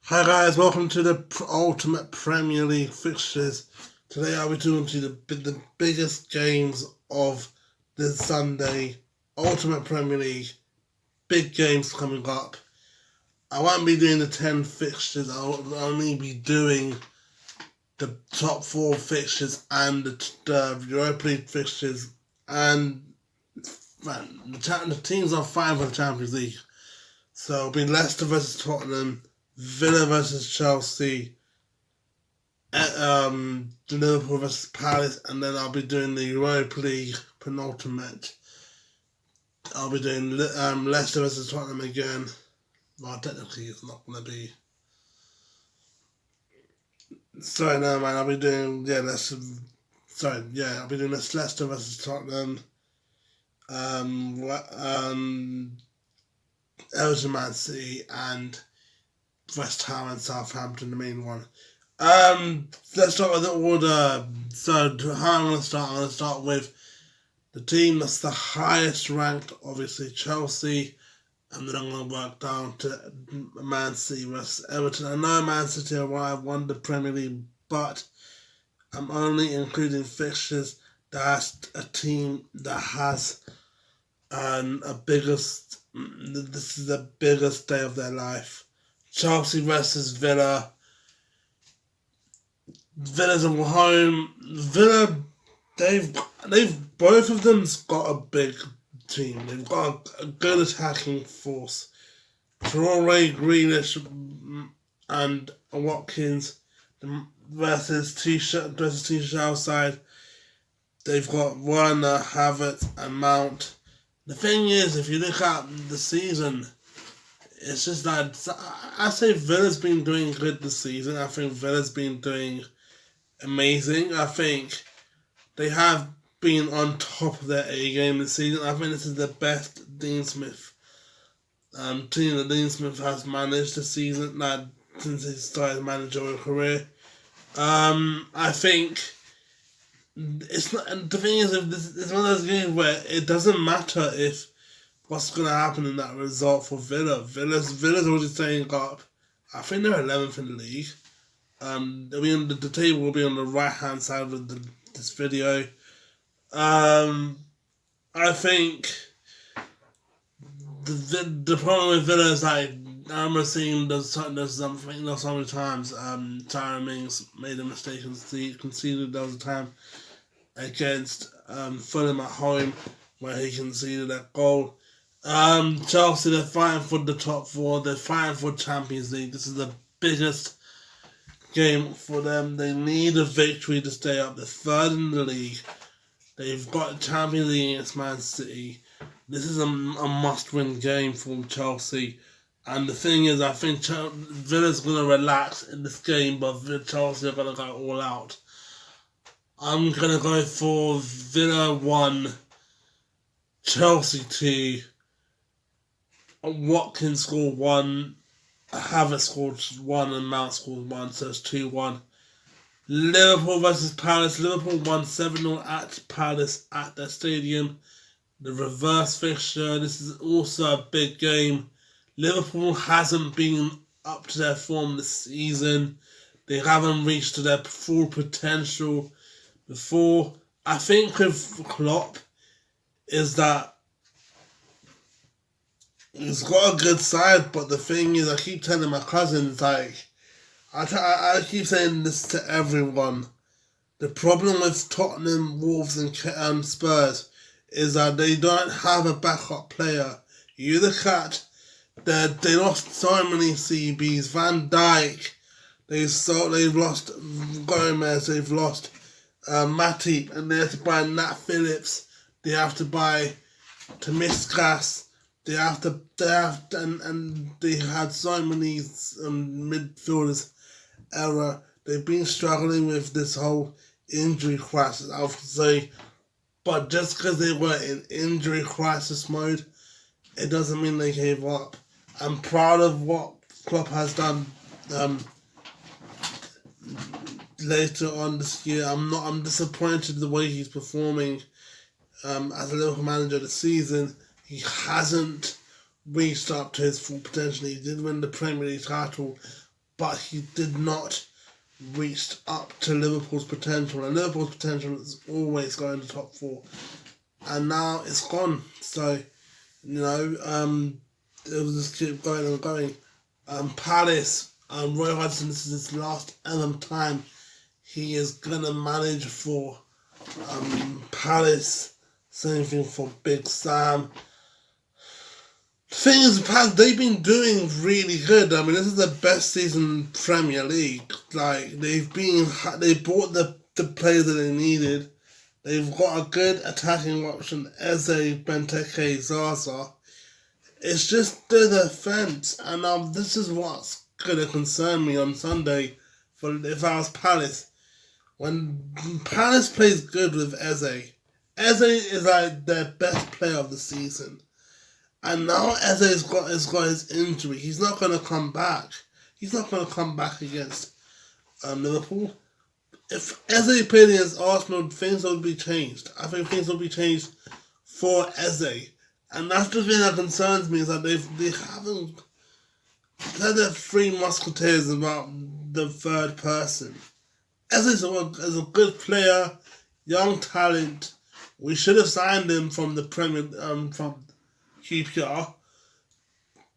Hi guys, welcome to the Ultimate Premier League fixtures. Today I'll be doing the biggest games of this Sunday. Ultimate Premier League, big games coming up. I won't be doing the 10 fixtures, I'll only be doing the top 4 fixtures and the Europa League fixtures. And the teams are fine for the Champions League. So it'll be Leicester versus Tottenham, Villa versus Chelsea, Liverpool versus Palace, and then I'll be doing the Europa League penultimate. I'll be doing Leicester versus Tottenham again. Well, technically it's not going to be. Sorry, no man. I'll be doing Leicester. I'll be doing this Leicester versus Tottenham. Everton, Man City, and West Ham and Southampton, the main one. Let's start with the order. So how I'm going to start? I'm going to start with the team that's the highest ranked, obviously Chelsea, and then I'm going to work down to Man City versus Everton. I know Man City have won the Premier League, but I'm only including fixtures that's a team that has this is the biggest day of their life. Chelsea versus Villa. Villa's at home. Villa, they've both of them's got a big team. They've got a good attacking force. Traore, Grealish, and Watkins versus Tuchel side. They've got Werner, Havertz, and Mount. The thing is, if you look at the season, it's just that I say Villa's been doing good this season. I think Villa's been doing amazing. I think they have been on top of their A game this season. I think this is the best Dean Smith team that Dean Smith has managed this season, since he started his managerial career. I think it's not. And the thing is, it's one of those games where it doesn't matter if what's going to happen in that result for Villa. Villa's already staying up. I think they're 11th in the league. The table will be on the right hand side of this video. I think the problem with Villa is like I remember seeing there's so many times Tyrone Mings made a mistake and conceded. There was a time against Fulham at home where he conceded that goal. Chelsea, they're fighting for the top 4. They're fighting for Champions League. This is the biggest game for them. They need a victory to stay up. They're third in the league. They've got Champions League against Man City. This is a must-win game for Chelsea. And the thing is, I think Villa's going to relax in this game, but Chelsea are going to go all out. I'm going to go for Villa 1, Chelsea 2, Watkins scored 1, Havertz scored 1, and Mount scored 1, so it's 2-1. Liverpool versus Palace. Liverpool won 7-0 at Palace at their stadium. The reverse fixture. This is also a big game. Liverpool hasn't been up to their form this season. They haven't reached to their full potential before. I think with Klopp is that he's got a good side, but the thing is, I keep telling my cousins, like, I keep saying this to everyone. The problem with Tottenham, Wolves, and Spurs is that they don't have a backup player. You look at they lost so many CBs. Van Dijk, they've lost Gomez, they've lost Matip, and they have to buy Nat Phillips. They have to buy Tomiskas. They had so many midfielders error. They've been struggling with this whole injury crisis, I would say. But just because they were in injury crisis mode, it doesn't mean they gave up. I'm proud of what Klopp has done later on this year. I'm disappointed the way he's performing as a Liverpool manager this season. He hasn't reached up to his full potential. He did win the Premier League title, but he did not reach up to Liverpool's potential, and Liverpool's potential is always going to top 4, and now it's gone. So, it will just keep going and going. Palace, Roy Hodgson, this is his last time he is gonna manage for Palace. Same thing for Big Sam. The thing is, they've been doing really good. I mean, this is the best season in Premier League. Like, they bought the players that they needed. They've got a good attacking option, Eze, Benteke, Zaza. It's just the defence, and this is what's gonna concern me on Sunday. If I was Palace, when Palace plays good with Eze is like their best player of the season. And now Eze's got his injury. He's not going to come back. He's not going to come back against Liverpool. If Eze played against Arsenal, things will be changed. I think things will be changed for Eze. And that's the thing that concerns me, is that they haven't had their 3 musketeers about the third person. Eze is a good player, young talent. We should have signed him from the from QPR,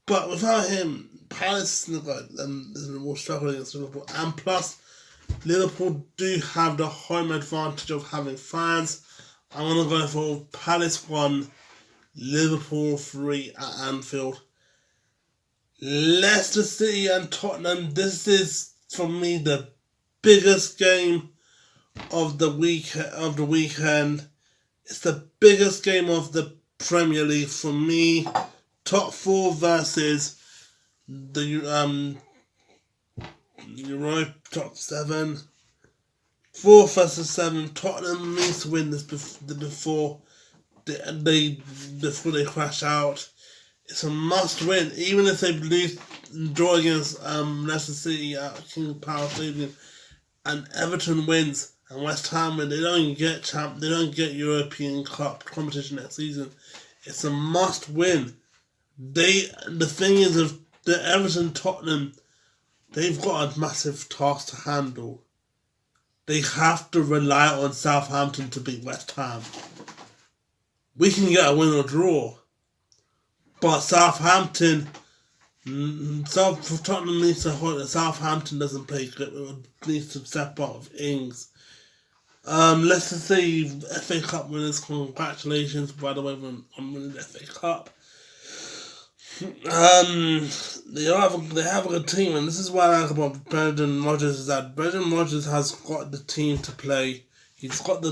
but without him, Palace is more struggling against Liverpool. And plus, Liverpool do have the home advantage of having fans. I'm gonna go for Palace 1, Liverpool 3 at Anfield. Leicester City and Tottenham. This is for me the biggest game of the weekend. It's the biggest game of the Premier League for me. Top 4 versus the Euro top 7. 4 versus 7. Tottenham needs to win this before they crash out. It's a must win, even if they draw against Leicester City at King Power Stadium, and Everton wins and West Ham win. They don't get European Cup competition next season. It's a must win. The thing is, if the Everton Tottenham, they've got a massive task to handle. They have to rely on Southampton to beat West Ham. We can get a win or draw, but Tottenham needs to hold it. Southampton doesn't play good. It needs to step up with Ings. Leicester City FA Cup winners, congratulations, by the way, on winning the FA Cup. They have a good team, and this is what I like about Brendan Rodgers, is that Brendan Rodgers has got the team to play. He's got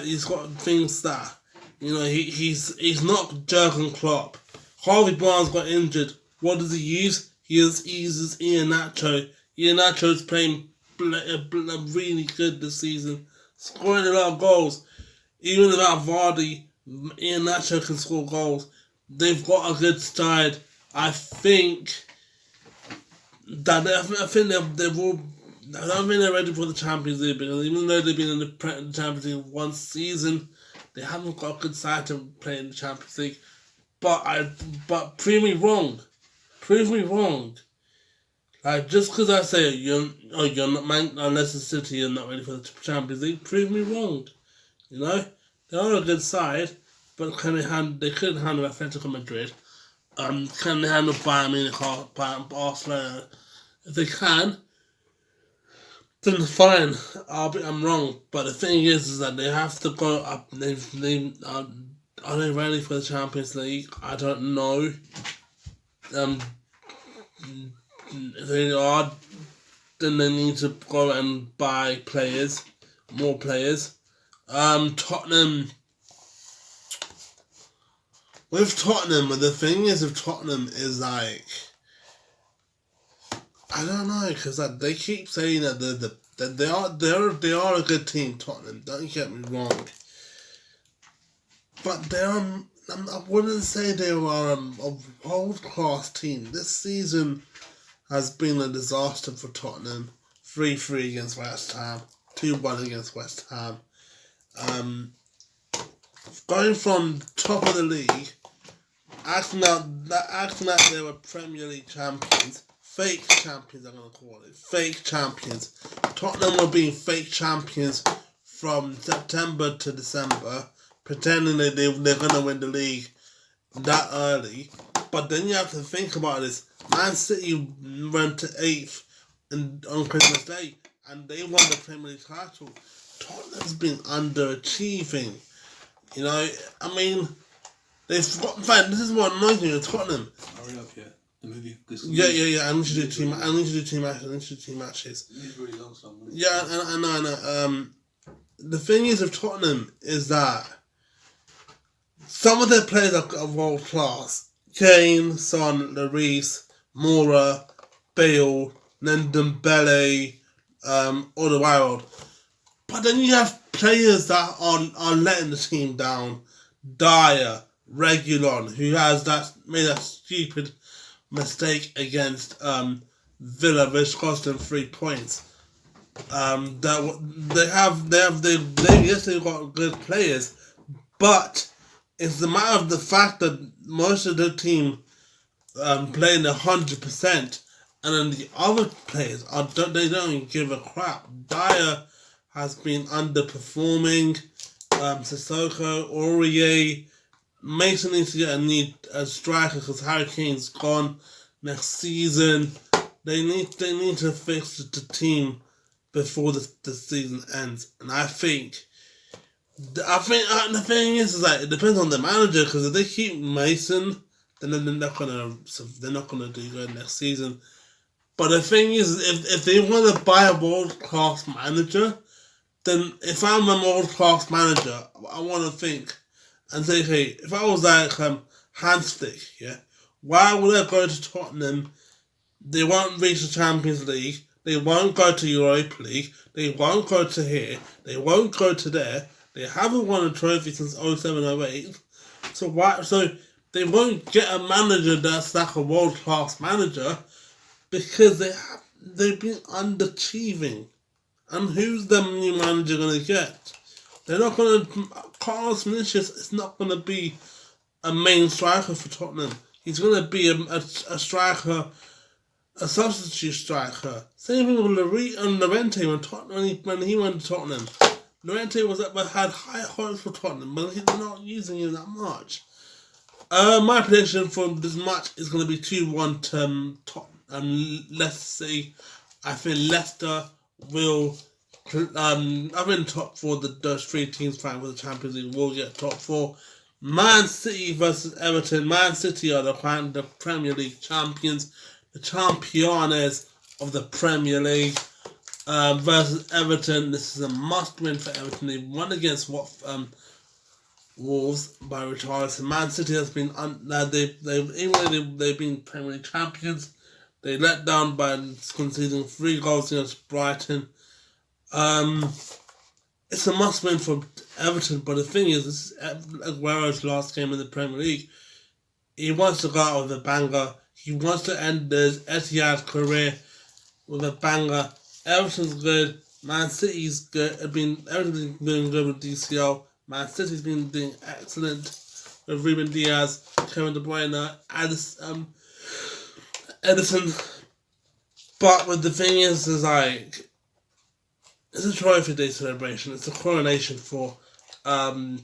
he's got things that, he's not Jurgen Klopp. Harvey Barnes got injured. What does he use? He uses Iheanacho. Iheanacho's playing really good this season, scoring a lot of goals. Even without Vardy, Iheanacho can score goals. They've got a good side. I think that I don't think they're ready for the Champions League, because even though they've been in the Champions League one season, they haven't got a good side to play in the Champions League. But prove me wrong. Prove me wrong. Like, just because I say you're not unless the City are not ready for the Champions League, prove me wrong. They are a good side, but they couldn't handle Atletico Madrid. Can they handle Bayern Munich or Barcelona? If they can, then fine. I'm wrong, but the thing is that they have to go up. Are they ready for the Champions League? I don't know. If they are, then they need to go and buy more players. Tottenham. With Tottenham, the thing is with Tottenham is like, I don't know, because they keep saying that they are a good team, Tottenham. Don't get me wrong, but I wouldn't say they are a world class team. This season has been a disaster for Tottenham. 3-3 against West Ham, 2-1 against West Ham. Going from top of the league, acting out they were Premier League champions, fake champions, I'm going to call it. Fake champions. Tottenham were being fake champions from September to December, pretending that they're going to win the league that early. But then you have to think about this. Man City went to 8th on Christmas Day, and they won the Premier League title. Tottenham's been underachieving. You know, I mean, they've got. In fact, this is what annoys me with Tottenham. Hurry up, yeah. The movie. Yeah. I need to do two matches. It's really long, so Yeah, I know. The thing is with Tottenham is that some of their players are world class. Kane, Son, Lloris, Moura, Bale, Dembele, Alderweireld. But then you have players that are letting the team down. Dyer, Reguilon, who has made a stupid mistake against Villa, which cost them 3 points. They've got good players, but it's the matter of the fact that most of the team playing 100%, and then the other players they don't even give a crap. Dyer has been underperforming. Sissoko, Aurier, Mason needs to get a striker because Harry Kane's gone next season. They need to fix the team before the season ends, and I think the thing is like it depends on the manager, because if they keep Mason, then they're not gonna do good next season. But the thing is, if they want to buy a world class manager, then if I'm a world class manager, I want to think and say, hey, if I was like Hans Flick, yeah, why would I go to Tottenham? They won't reach the Champions League. They won't go to Europa League. They won't go to here. They won't go to there. They haven't won a trophy since 07-08. So they won't get a manager that's like a world class manager, because they've been underachieving. And who's the new manager gonna get? They're not gonna. Carlos Vinicius is not gonna be a main striker for Tottenham. He's gonna be a striker, a substitute striker. Same thing with Llorente when he went to Tottenham. Llorente had high hopes for Tottenham, but they're not using him that much. My prediction for this match is going to be 2-1 to Tottenham. Let's see. I think Leicester will. I'm in top 4. Those 3 teams fighting for the Champions League will get top 4. Man City versus Everton. Man City are the Premier League champions, the championes of the Premier League. Versus Everton. This is a must-win for Everton. They won against Wolves by Richarlison. Man City has been they've been Premier League champions. They let down by conceding 3 goals against Brighton. It's a must-win for Everton, but the thing is, this is Aguero's last game in the Premier League. He wants to go out with a banger. He wants to end his Etihad career with a banger. Everton's good. Man City's good. Everton's been doing good with DCL. Man City's been doing excellent with Ruben Diaz, Kevin De Bruyne, Edison. But with the thing is like, it's a trophy day celebration. It's a coronation for Man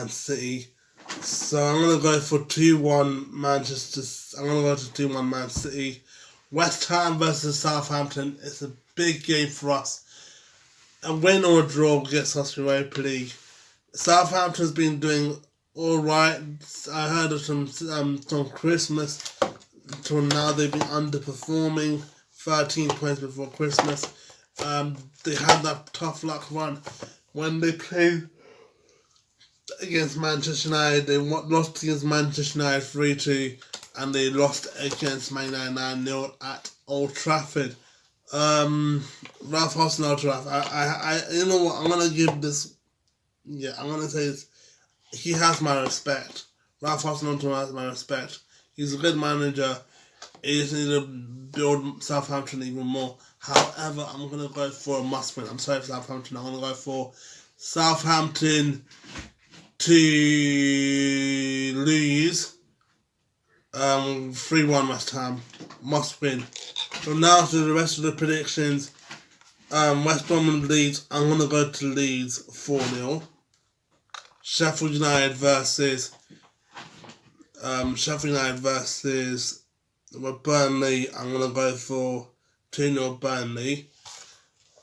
City. So I'm gonna go for 2-1 Manchester. I'm gonna go to 2-1 Man City. West Ham versus Southampton. It's a big game for us. A win or a draw gets us to Europa League. Southampton's been doing alright. I heard of some Christmas. Until now they've been underperforming. 13 points before Christmas. They had that tough luck run when they played against Manchester United. They lost against Manchester United 3-2. And they lost against Man United 9-0 at Old Trafford. Ralph Hasenhuttl, Old Trafford. I you know what? I'm gonna give this. Yeah, I'm gonna say this. He has my respect. Ralph Hasenhuttl has my respect. He's a good manager. He just needs to build Southampton even more. However, I'm gonna go for a must win. I'm sorry for Southampton. I'm gonna go for Southampton to lose 3-1 West Ham. Must win. So now to the rest of the predictions. West Brom and Leeds. I'm going to go to Leeds 4-0. Sheffield United versus Burnley. I'm going to go for 2-0 Burnley.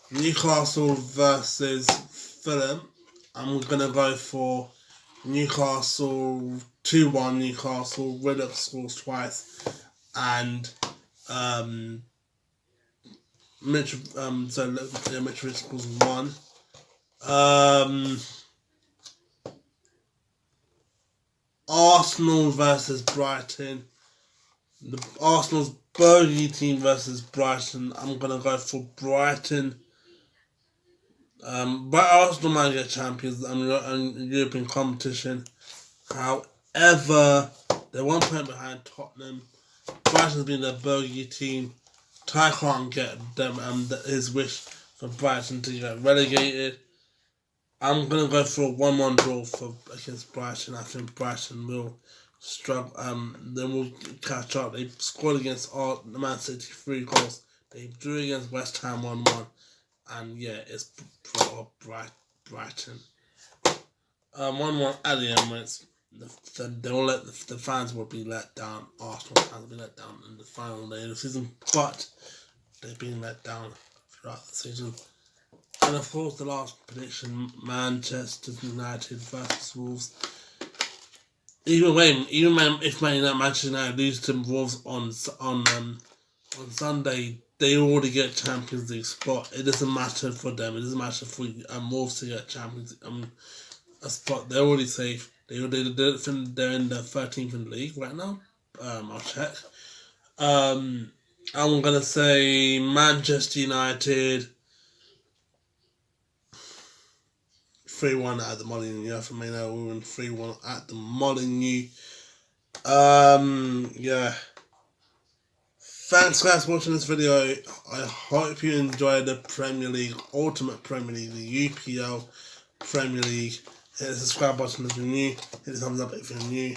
Newcastle versus Fulham. I'm going to go for Newcastle 2-1 Newcastle. Willock scores twice. And Mitrovic scores 1. Arsenal versus Brighton. The Arsenal's bogey team versus Brighton. I'm gonna go for Brighton. But Arsenal might get champions and European competition. However, they're 1 point behind Tottenham. Brighton's been their bogey team. Ty can't get them his wish for Brighton to get relegated. I'm gonna go for a 1-1 draw against Brighton. I think Brighton will struggle. They will catch up. They scored against Man City 3 goals. They drew against West Ham 1-1, and yeah, it's Brighton. 1-1 at the Emirates. The fans will be let down. Arsenal fans will be let down in the final day of the season, but they've been let down throughout the season. And of course, the last prediction: Manchester United versus Wolves. If Manchester United lose to Wolves on Sunday, they already get Champions League spot. It doesn't matter for them. It doesn't matter for Wolves to get Champions a spot. They're already safe. They're in the 13th in the league right now. I'll check. I'm gonna say Manchester United 3-1 at the Molineux. I think we win 3-1 at the Molineux. Yeah. Thanks guys for watching this video. I hope you enjoyed the Premier League, Ultimate Premier League, the UPL Premier League. Hit the subscribe button if you're new. Hit the thumbs up if you're new.